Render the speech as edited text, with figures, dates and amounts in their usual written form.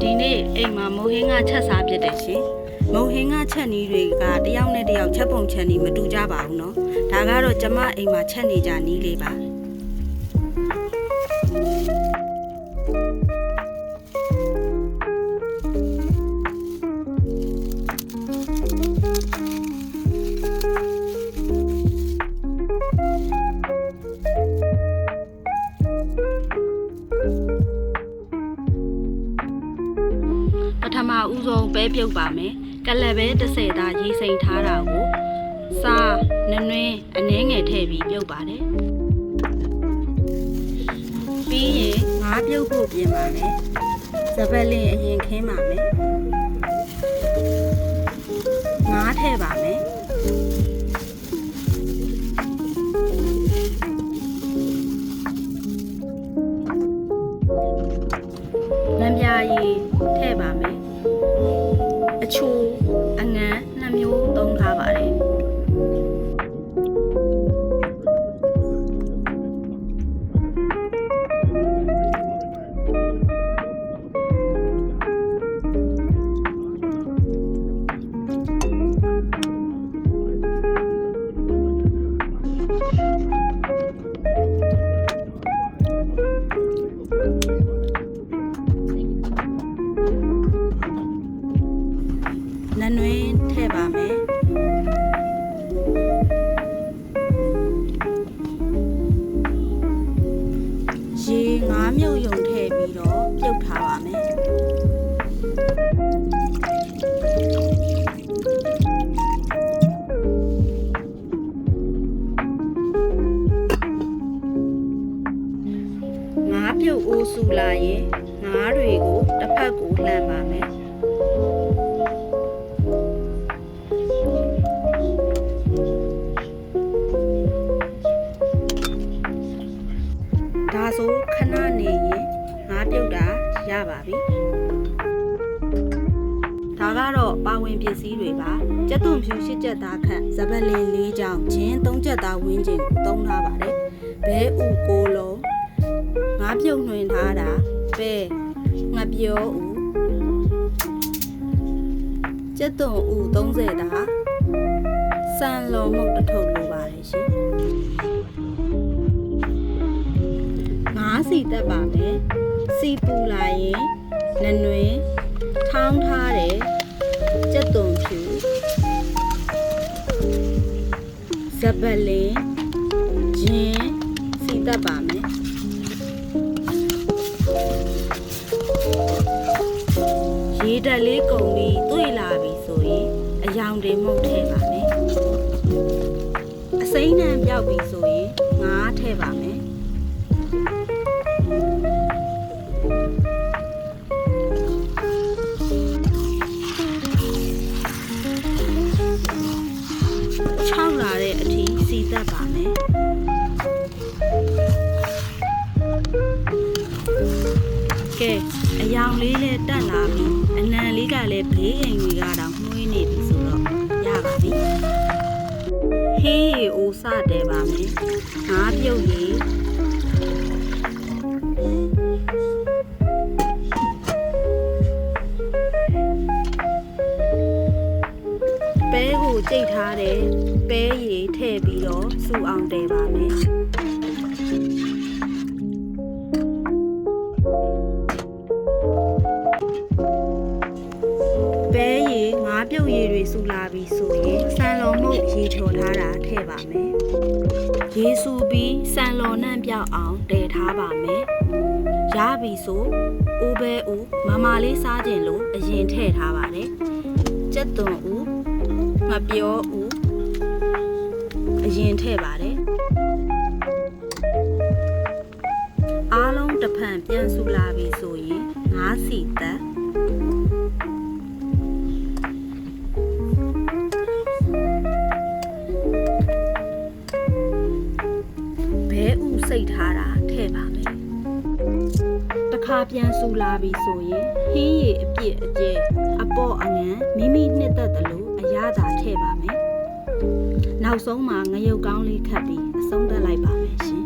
ဒီနေ့အိမ်မှာမိုးဟင်းကချက်စားဖြစ်တယ်ရှင်မိုးဟင်းကချက်နီးတွေကတယောက်နဲ့တယောက်ချက်ပုံချက်နီးမတူကြပါဘူးနော်ဒါကတော့ကျမအိမ်မှာချက်နေကြနီးလေးပါပထမဦးဆုံးပဲပြုတ်ပါမယ်ကလပ်ပဲ30သားရေးစိမ်ထားတာကိုစားနွင်းအနှဲငယ်ထည့်ပြီးပြုတ်ပါတယ်ပြီးရင်ငါးပြုတ်ဖို့ပြင်ပါမယ်စပက်လင်းအရင်ခင်းပါမယ်ငါးထည့်ပါမယ်လမ်းပြားရည်ထည့်ပါမယ်အချိုးအငန်း2မျိုးသုံးထားပါတယ်နနွင်းထည့်ပါမယ်ရေ9မြုပ်ယုံထည့်ပြီးတော့ပြုတ်ထားပါမယ်ငါးပြုတ်အိုးစုလာရင်ငါးတွေကိုတစ်ဖက်ကိုလှမ်းပါမယ်ဒါဆိုခဏနေရင်ငါးပြုတ်တာရပါပြီဒါကတော့ပါဝင်ပစ္စည်းတွေပါကြက်သွန်ဖြူ8ချက်သားခန့်စပက်လင်း4ချောင်းချင်း3ချက်သားဝင်းကျင်ကိုသုံးထားပါတယ်ဘဲဥ6လုံးငါးပြုတ်နှွင်ထားတာပဲငါပြောဥကြက်သွန်ဥ30သားစံလုံးမုတ်တစ်ထုပ်လိုပါတယ်ရှင်စီတက်ပါမယ်စီပူလာရင်နနွင်းထောင်းထားတဲ့ကြက်သွန်ဖြူဇပလင်းဂျင်းစီတက်ပါမယ်ရေတက်လေးကုန်ပြီးတွေ့လာပြီဆိုရင်အယောင်တွေမှုတ်ထည့်ပါမယ်အစိမ်းနှံပြောက်ပြီဆိုရင်ငါးထည့်ပါမယ်လာတဲ့အထိစီတက်ပါမယ်ကဲအယောင်လေးနဲ့တက်လာပြီအနံလေးကလည်းဘေးအိမ်ကြီးကတော့နှွေးနေပြီဆိုတော့ရပါပြီဟေးရီအိုးစတယ်ပါမယ်ငါးပြုတ်ရီပဲကိုကြိတ်ထားတယ်ပဲရည်ထည့်ပြီးတော့စူအောင်တည်ပါမယ်ပဲရည်ငါးပြုတ်ရည်တွေစူလာပြီဆိုရင်စံလုံးမုတ်ရေချော်ထားတာထည့်ပါမယ်ရေစူပြီးစံလုံးနှံ့ပြောက်အောင်တည်ထားပါမယ်ရပြီဆိုအိုးပဲဦးမမလေးစားခြင်းလို့အရင်ထည့်ထားပါတယ်ကြက်သွန်ဦးငါပြောဦးအရင်ထည့်ပါတယ်အားလုံးတစ်ဖန်ပြန်ဆူလာပြီဆိုရင်ငါးစီတက်ဘဲဥစိတ်ထားတာထည့်ပါမယ်တစ်ခါပြန်ဆူလာပြီဆိုရင်ဟင်းရည်အပြည့်အကျဲအပေါ့အငန်းမိမိနှစ်သက်တယ်လို့အရသာထည့်ပါမယ်နောက်ဆုံးမှာငရုတ်ကောင်းလေးခတ်ပြီးအဆုံးသတ်လိုက်ပါမယ်ရှင်